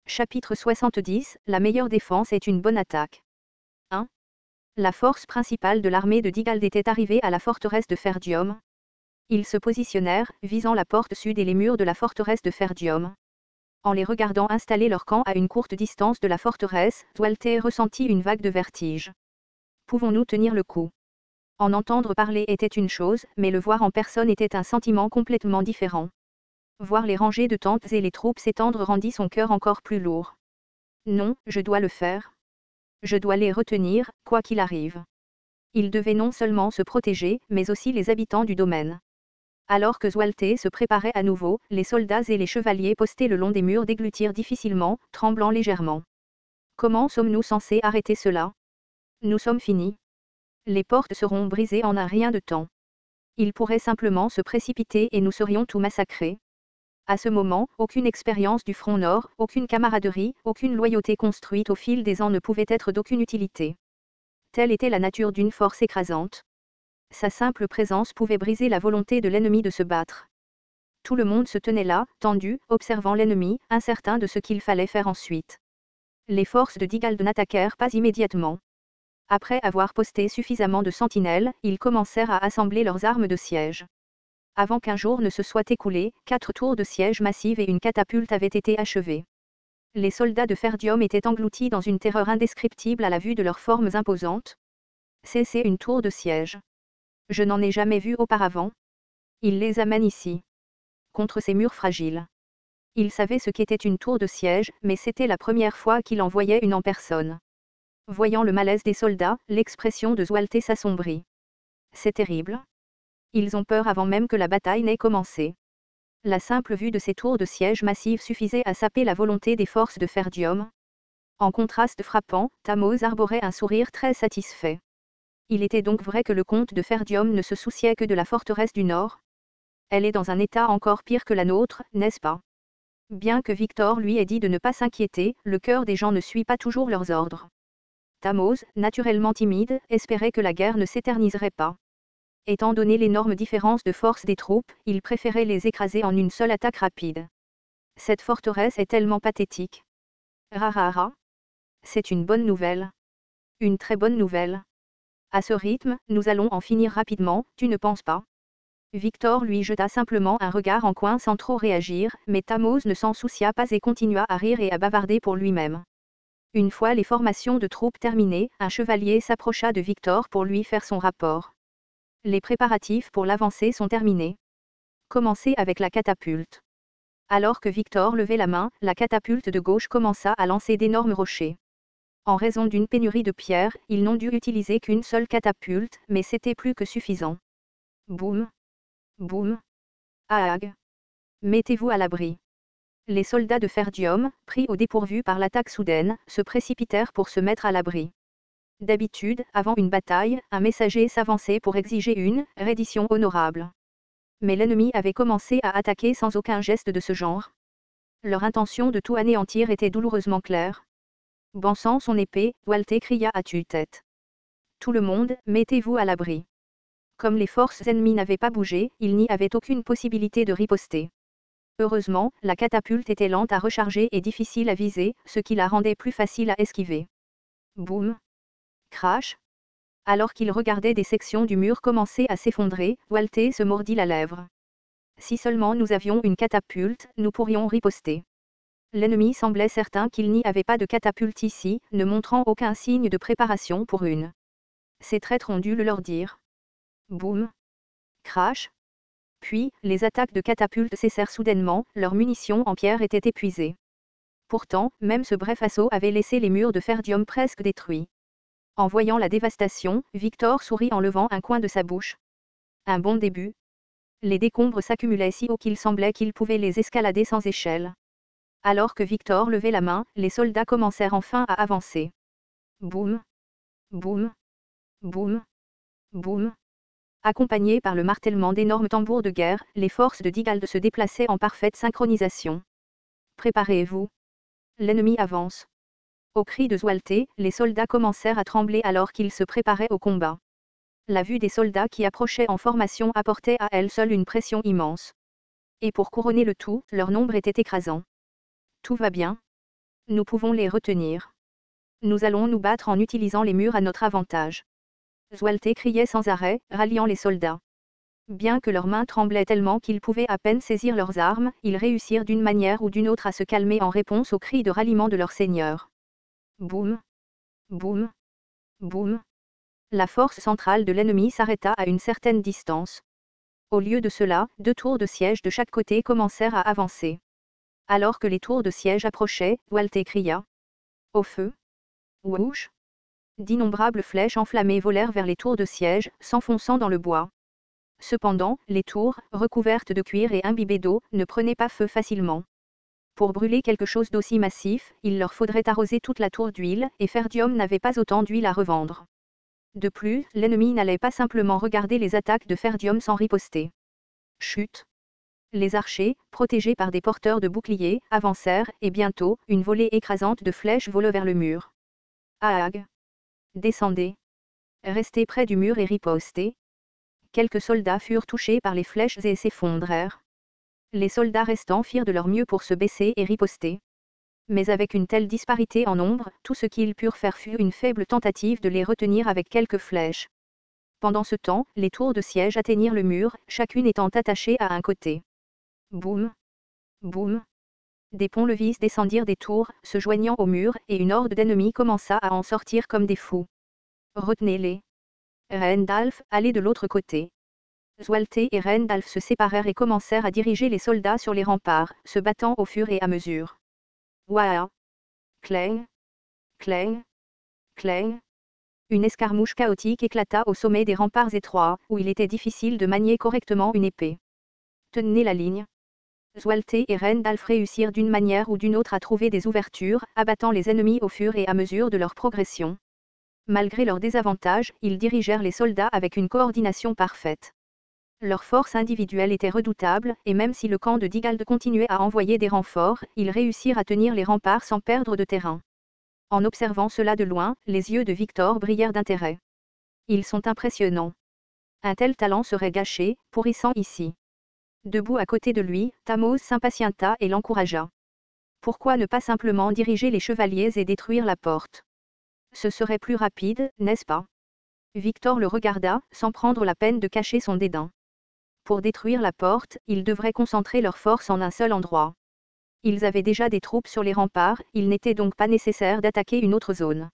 Chapitre 70, la meilleure défense est une bonne attaque. 1. La force principale de l'armée de Digald était arrivée à la forteresse de Ferdium. Ils se positionnèrent, visant la porte sud et les murs de la forteresse de Ferdium. En les regardant installer leur camp à une courte distance de la forteresse, Dwalter ressentit une vague de vertige. Pouvons-nous tenir le coup? En entendre parler était une chose, mais le voir en personne était un sentiment complètement différent. Voir les rangées de tentes et les troupes s'étendre rendit son cœur encore plus lourd. Non, je dois le faire. Je dois les retenir, quoi qu'il arrive. Ils devaient non seulement se protéger, mais aussi les habitants du domaine. Alors que Dwalter se préparait à nouveau, les soldats et les chevaliers postés le long des murs déglutirent difficilement, tremblant légèrement. Comment sommes-nous censés arrêter cela? Nous sommes finis. Les portes seront brisées en un rien de temps. Ils pourraient simplement se précipiter et nous serions tout massacrés. À ce moment, aucune expérience du front nord, aucune camaraderie, aucune loyauté construite au fil des ans ne pouvait être d'aucune utilité. Telle était la nature d'une force écrasante. Sa simple présence pouvait briser la volonté de l'ennemi de se battre. Tout le monde se tenait là, tendu, observant l'ennemi, incertain de ce qu'il fallait faire ensuite. Les forces de Digald n'attaquèrent pas immédiatement. Après avoir posté suffisamment de sentinelles, ils commencèrent à assembler leurs armes de siège. Avant qu'un jour ne se soit écoulé, 4 tours de siège massives et une catapulte avaient été achevées. Les soldats de Ferdium étaient engloutis dans une terreur indescriptible à la vue de leurs formes imposantes. C'est une tour de siège. Je n'en ai jamais vu auparavant. Il les amène ici. Contre ces murs fragiles. Il savait ce qu'était une tour de siège, mais c'était la première fois qu'il en voyait une en personne. Voyant le malaise des soldats, l'expression de Dwalter s'assombrit. C'est terrible. Ils ont peur avant même que la bataille n'ait commencé. La simple vue de ces tours de siège massives suffisait à saper la volonté des forces de Ferdium. En contraste frappant, Tammoz arborait un sourire très satisfait. Il était donc vrai que le comte de Ferdium ne se souciait que de la forteresse du Nord. Elle est dans un état encore pire que la nôtre, n'est-ce pas? Bien que Victor lui ait dit de ne pas s'inquiéter, le cœur des gens ne suit pas toujours leurs ordres. Tammoz, naturellement timide, espérait que la guerre ne s'éterniserait pas. Étant donné l'énorme différence de force des troupes, il préférait les écraser en une seule attaque rapide. Cette forteresse est tellement pathétique. Rarara. C'est une bonne nouvelle. Une très bonne nouvelle. À ce rythme, nous allons en finir rapidement, tu ne penses pas? Victor lui jeta simplement un regard en coin sans trop réagir, mais Tammoz ne s'en soucia pas et continua à rire et à bavarder pour lui-même. Une fois les formations de troupes terminées, un chevalier s'approcha de Victor pour lui faire son rapport. Les préparatifs pour l'avancée sont terminés. Commencez avec la catapulte. Alors que Victor levait la main, la catapulte de gauche commença à lancer d'énormes rochers. En raison d'une pénurie de pierres, ils n'ont dû utiliser qu'une seule catapulte, mais c'était plus que suffisant. Boum. Boum. Ahag. Mettez-vous à l'abri. Les soldats de Ferdium, pris au dépourvu par l'attaque soudaine, se précipitèrent pour se mettre à l'abri. D'habitude, avant une bataille, un messager s'avançait pour exiger une reddition honorable. Mais l'ennemi avait commencé à attaquer sans aucun geste de ce genre. Leur intention de tout anéantir était douloureusement claire. Bansant son épée, Dwalter cria à tue-tête. Tout le monde, mettez-vous à l'abri. Comme les forces ennemies n'avaient pas bougé, il n'y avait aucune possibilité de riposter. Heureusement, la catapulte était lente à recharger et difficile à viser, ce qui la rendait plus facile à esquiver. Boum. Crash. Alors qu'il regardait des sections du mur commencer à s'effondrer, Dwalter se mordit la lèvre. Si seulement nous avions une catapulte, nous pourrions riposter. L'ennemi semblait certain qu'il n'y avait pas de catapulte ici, ne montrant aucun signe de préparation pour une. Ces traîtres ont dû le leur dire. Boum. Crash. Puis, les attaques de catapultes cessèrent soudainement, leurs munitions en pierre étaient épuisées. Pourtant, même ce bref assaut avait laissé les murs de Ferdium presque détruits. En voyant la dévastation, Victor sourit en levant un coin de sa bouche. Un bon début. Les décombres s'accumulaient si haut qu'il semblait qu'il pouvait les escalader sans échelle. Alors que Victor levait la main, les soldats commencèrent enfin à avancer. Boum. Boum. Boum. Boum. Accompagnés par le martèlement d'énormes tambours de guerre, les forces de Digald se déplaçaient en parfaite synchronisation. Préparez-vous. L'ennemi avance. Au cri de Dwalter, les soldats commencèrent à trembler alors qu'ils se préparaient au combat. La vue des soldats qui approchaient en formation apportait à elle seule une pression immense. Et pour couronner le tout, leur nombre était écrasant. Tout va bien. Nous pouvons les retenir. Nous allons nous battre en utilisant les murs à notre avantage. Zwalte criait sans arrêt, ralliant les soldats. Bien que leurs mains tremblaient tellement qu'ils pouvaient à peine saisir leurs armes, ils réussirent d'une manière ou d'une autre à se calmer en réponse aux cris de ralliement de leur seigneur. Boum! Boum! Boum! La force centrale de l'ennemi s'arrêta à une certaine distance. Au lieu de cela, 2 tours de siège de chaque côté commencèrent à avancer. Alors que les tours de siège approchaient, Zwalte cria. Au feu! Whoosh! D'innombrables flèches enflammées volèrent vers les tours de siège, s'enfonçant dans le bois. Cependant, les tours, recouvertes de cuir et imbibées d'eau, ne prenaient pas feu facilement. Pour brûler quelque chose d'aussi massif, il leur faudrait arroser toute la tour d'huile, et Ferdium n'avait pas autant d'huile à revendre. De plus, l'ennemi n'allait pas simplement regarder les attaques de Ferdium sans riposter. Chut! Les archers, protégés par des porteurs de boucliers, avancèrent, et bientôt, une volée écrasante de flèches vola vers le mur. Aag! Descendez! Restez près du mur et ripostez. Quelques soldats furent touchés par les flèches et s'effondrèrent. Les soldats restants firent de leur mieux pour se baisser et riposter. Mais avec une telle disparité en nombre, tout ce qu'ils purent faire fut une faible tentative de les retenir avec quelques flèches. Pendant ce temps, les tours de siège atteignirent le mur, chacune étant attachée à un côté. Boum! Boum! Des ponts-levis descendirent des tours, se joignant au mur, et une horde d'ennemis commença à en sortir comme des fous. Retenez-les! Rendalf, allez de l'autre côté. Zwalte et Rendalf se séparèrent et commencèrent à diriger les soldats sur les remparts, se battant au fur et à mesure. Ouah! Clang! Clang! Clang! Une escarmouche chaotique éclata au sommet des remparts étroits, où il était difficile de manier correctement une épée. Tenez la ligne. Zwalte et Rendalf réussirent d'une manière ou d'une autre à trouver des ouvertures, abattant les ennemis au fur et à mesure de leur progression. Malgré leurs désavantages, ils dirigèrent les soldats avec une coordination parfaite. Leur force individuelle était redoutable, et même si le camp de Digald continuait à envoyer des renforts, ils réussirent à tenir les remparts sans perdre de terrain. En observant cela de loin, les yeux de Victor brillèrent d'intérêt. Ils sont impressionnants. Un tel talent serait gâché, pourrissant ici. Debout à côté de lui, Tamose s'impatienta et l'encouragea. Pourquoi ne pas simplement diriger les chevaliers et détruire la porte? Ce serait plus rapide, n'est-ce pas? Victor le regarda, sans prendre la peine de cacher son dédain. Pour détruire la porte, ils devraient concentrer leurs forces en un seul endroit. Ils avaient déjà des troupes sur les remparts, il n'était donc pas nécessaire d'attaquer une autre zone.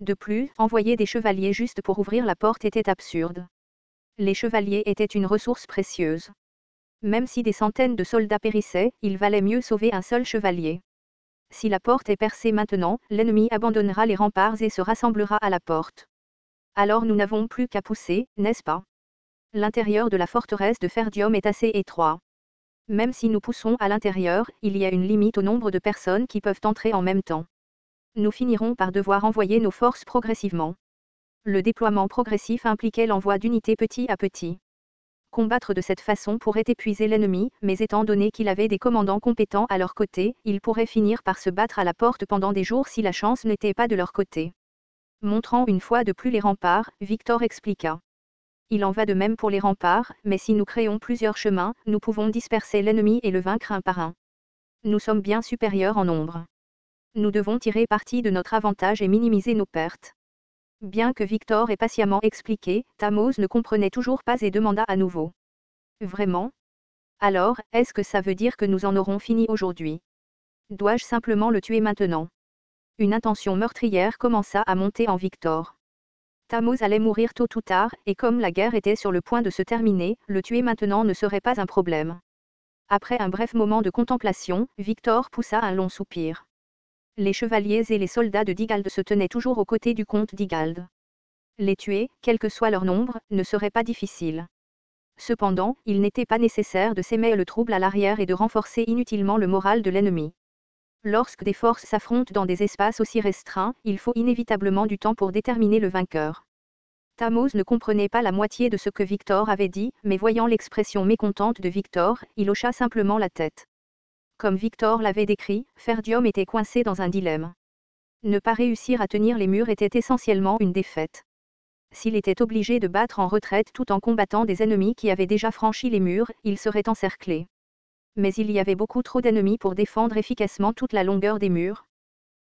De plus, envoyer des chevaliers juste pour ouvrir la porte était absurde. Les chevaliers étaient une ressource précieuse. Même si des centaines de soldats périssaient, il valait mieux sauver un seul chevalier. Si la porte est percée maintenant, l'ennemi abandonnera les remparts et se rassemblera à la porte. Alors nous n'avons plus qu'à pousser, n'est-ce pas? L'intérieur de la forteresse de Ferdium est assez étroit. Même si nous poussons à l'intérieur, il y a une limite au nombre de personnes qui peuvent entrer en même temps. Nous finirons par devoir envoyer nos forces progressivement. Le déploiement progressif impliquait l'envoi d'unités petit à petit. Combattre de cette façon pourrait épuiser l'ennemi, mais étant donné qu'il avait des commandants compétents à leur côté, ils pourraient finir par se battre à la porte pendant des jours si la chance n'était pas de leur côté. Montrant une fois de plus les remparts, Victor expliqua. Il en va de même pour les remparts, mais si nous créons plusieurs chemins, nous pouvons disperser l'ennemi et le vaincre un par un. Nous sommes bien supérieurs en nombre. Nous devons tirer parti de notre avantage et minimiser nos pertes. Bien que Victor ait patiemment expliqué, Tamose ne comprenait toujours pas et demanda à nouveau. Vraiment? Alors, est-ce que ça veut dire que nous en aurons fini aujourd'hui? Dois-je simplement le tuer maintenant? Une intention meurtrière commença à monter en Victor. Tamose allait mourir tôt ou tard, et comme la guerre était sur le point de se terminer, le tuer maintenant ne serait pas un problème. Après un bref moment de contemplation, Victor poussa un long soupir. Les chevaliers et les soldats de Digald se tenaient toujours aux côtés du comte Digald. Les tuer, quel que soit leur nombre, ne serait pas difficile. Cependant, il n'était pas nécessaire de s'aimer le trouble à l'arrière et de renforcer inutilement le moral de l'ennemi. Lorsque des forces s'affrontent dans des espaces aussi restreints, il faut inévitablement du temps pour déterminer le vainqueur. Tamose ne comprenait pas la moitié de ce que Victor avait dit, mais voyant l'expression mécontente de Victor, il hocha simplement la tête. Comme Victor l'avait décrit, Ferdium était coincé dans un dilemme. Ne pas réussir à tenir les murs était essentiellement une défaite. S'il était obligé de battre en retraite tout en combattant des ennemis qui avaient déjà franchi les murs, il serait encerclé. Mais il y avait beaucoup trop d'ennemis pour défendre efficacement toute la longueur des murs.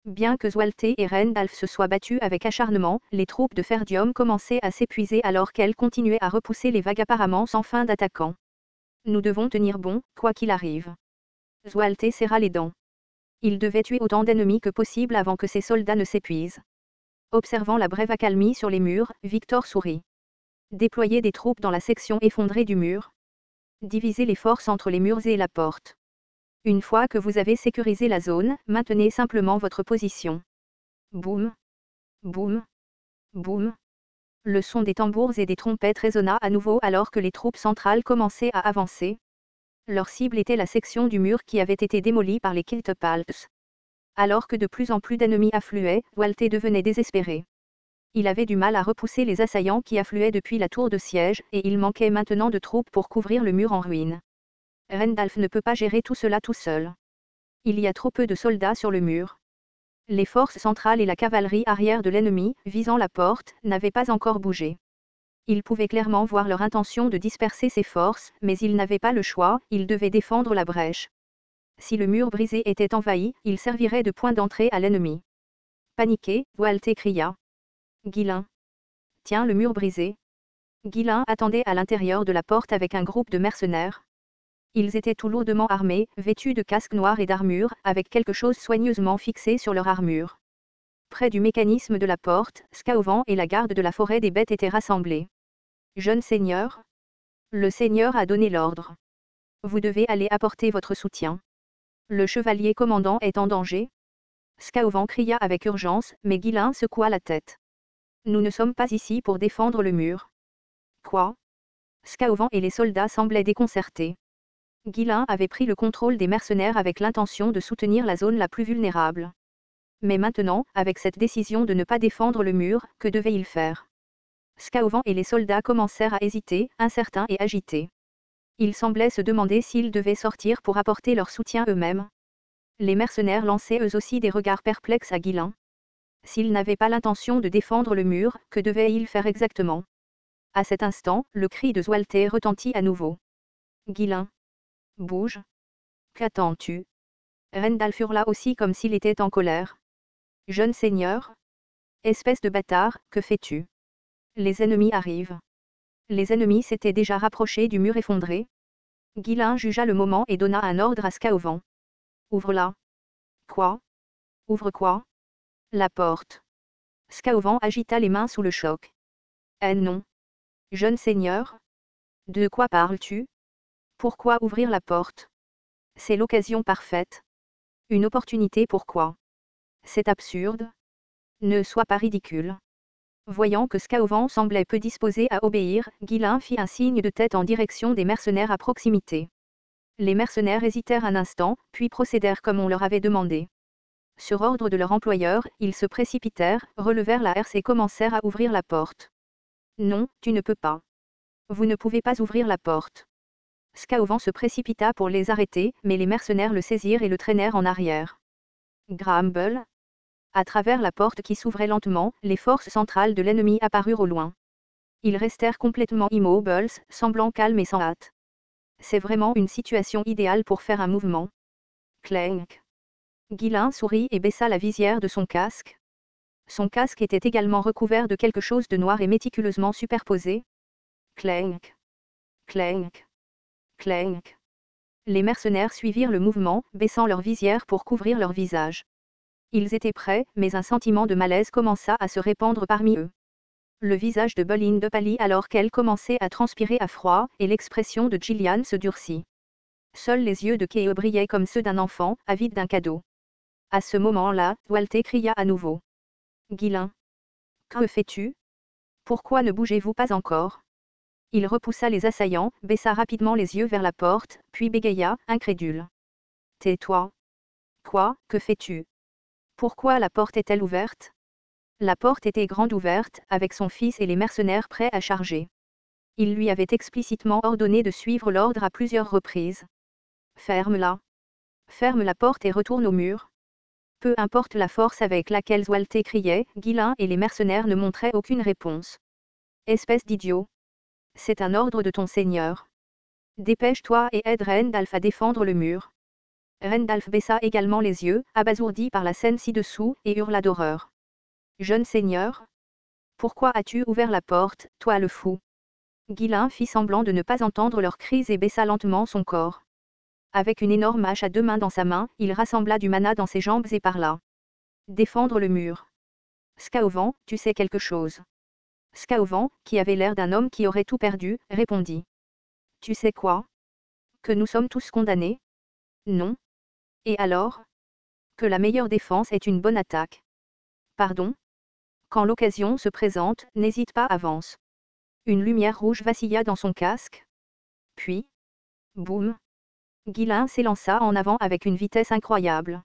Bien que Zwalte et Rendalf se soient battus avec acharnement, les troupes de Ferdium commençaient à s'épuiser alors qu'elles continuaient à repousser les vagues apparemment sans fin d'attaquants. Nous devons tenir bon, quoi qu'il arrive. Zwalte serra les dents. Il devait tuer autant d'ennemis que possible avant que ses soldats ne s'épuisent. Observant la brève accalmie sur les murs, Victor sourit. Déployer des troupes dans la section effondrée du mur. Diviser les forces entre les murs et la porte. Une fois que vous avez sécurisé la zone, maintenez simplement votre position. Boum. Boum. Boum. Le son des tambours et des trompettes résonna à nouveau alors que les troupes centrales commençaient à avancer. Leur cible était la section du mur qui avait été démolie par les Kiltepalts. Alors que de plus en plus d'ennemis affluaient, Zwalte devenait désespéré. Il avait du mal à repousser les assaillants qui affluaient depuis la tour de siège, et il manquait maintenant de troupes pour couvrir le mur en ruine. Rendalf ne peut pas gérer tout cela tout seul. Il y a trop peu de soldats sur le mur. Les forces centrales et la cavalerie arrière de l'ennemi, visant la porte, n'avaient pas encore bougé. Il pouvait clairement voir leur intention de disperser ses forces, mais il n'avait pas le choix, il devait défendre la brèche. Si le mur brisé était envahi, il servirait de point d'entrée à l'ennemi. Paniqué, Zwalte cria. Guillain. Tiens le mur brisé. Guillain attendait à l'intérieur de la porte avec un groupe de mercenaires. Ils étaient tout lourdement armés, vêtus de casques noirs et d'armures, avec quelque chose soigneusement fixé sur leur armure. Près du mécanisme de la porte, Scaovan et la garde de la forêt des bêtes étaient rassemblés. Jeune seigneur. Le seigneur a donné l'ordre. Vous devez aller apporter votre soutien. Le chevalier commandant est en danger. Scaovan cria avec urgence, mais Guillain secoua la tête. Nous ne sommes pas ici pour défendre le mur. Quoi? Scaovan et les soldats semblaient déconcertés. Guillain avait pris le contrôle des mercenaires avec l'intention de soutenir la zone la plus vulnérable. Mais maintenant, avec cette décision de ne pas défendre le mur, que devait-il faire? Scaovan et les soldats commencèrent à hésiter, incertains et agités. Ils semblaient se demander s'ils devaient sortir pour apporter leur soutien eux-mêmes. Les mercenaires lançaient eux aussi des regards perplexes à Guillain. S'ils n'avaient pas l'intention de défendre le mur, que devaient-ils faire exactement? À cet instant, le cri de Zwalte retentit à nouveau. Guillain. Bouge. Qu'attends-tu? Rendalf hurla aussi comme s'il était en colère. Jeune seigneur. Espèce de bâtard, que fais-tu? Les ennemis arrivent. Les ennemis s'étaient déjà rapprochés du mur effondré. Guillain jugea le moment et donna un ordre à Scaovan. Ouvre-la. Quoi? Ouvre quoi? La porte. Scaovan agita les mains sous le choc. Eh non. Jeune seigneur. De quoi parles-tu? Pourquoi ouvrir la porte? C'est l'occasion parfaite. Une opportunité pourquoi? C'est absurde. Ne sois pas ridicule. Voyant que Scaovan semblait peu disposé à obéir, Guillain fit un signe de tête en direction des mercenaires à proximité. Les mercenaires hésitèrent un instant, puis procédèrent comme on leur avait demandé. Sur ordre de leur employeur, ils se précipitèrent, relevèrent la herse et commencèrent à ouvrir la porte. Non, tu ne peux pas. Vous ne pouvez pas ouvrir la porte. Scaovan se précipita pour les arrêter, mais les mercenaires le saisirent et le traînèrent en arrière. Grumble. À travers la porte qui s'ouvrait lentement, les forces centrales de l'ennemi apparurent au loin. Ils restèrent complètement immobiles, semblant calmes et sans hâte. C'est vraiment une situation idéale pour faire un mouvement. Clank. Guillain sourit et baissa la visière de son casque. Son casque était également recouvert de quelque chose de noir et méticuleusement superposé. Clank. Clank. Clank. Les mercenaires suivirent le mouvement, baissant leur visière pour couvrir leur visage. Ils étaient prêts, mais un sentiment de malaise commença à se répandre parmi eux. Le visage de Belinda pâlit alors qu'elle commençait à transpirer à froid, et l'expression de Gillian se durcit. Seuls les yeux de Keo brillaient comme ceux d'un enfant, avide d'un cadeau. À ce moment-là, Zwalte cria à nouveau. Guillain. Que fais-tu? Pourquoi ne bougez-vous pas encore? Il repoussa les assaillants, baissa rapidement les yeux vers la porte, puis bégaya, incrédule. Tais-toi. Quoi, que fais-tu? Pourquoi la porte est-elle ouverte? La porte était grande ouverte, avec son fils et les mercenaires prêts à charger. Il lui avait explicitement ordonné de suivre l'ordre à plusieurs reprises. Ferme-la. Ferme la porte et retourne au mur. Peu importe la force avec laquelle Zwalte criait, Guillain et les mercenaires ne montraient aucune réponse. Espèce d'idiot. C'est un ordre de ton seigneur. Dépêche-toi et aide Rendalf à défendre le mur. Rendalf baissa également les yeux, abasourdi par la scène ci-dessous, et hurla d'horreur. Jeune seigneur, pourquoi as-tu ouvert la porte, toi le fou? Guilain fit semblant de ne pas entendre leurs cris et baissa lentement son corps. Avec une énorme hache à 2 mains dans sa main, il rassembla du mana dans ses jambes et parla. Défendre le mur. Scaovan, tu sais quelque chose. Scaovan, qui avait l'air d'un homme qui aurait tout perdu, répondit. Tu sais quoi? Que nous sommes tous condamnés? Non. Et alors? Que la meilleure défense est une bonne attaque. Pardon? Quand l'occasion se présente, n'hésite pas, avance. Une lumière rouge vacilla dans son casque. Puis, boum. Guilain s'élança en avant avec une vitesse incroyable.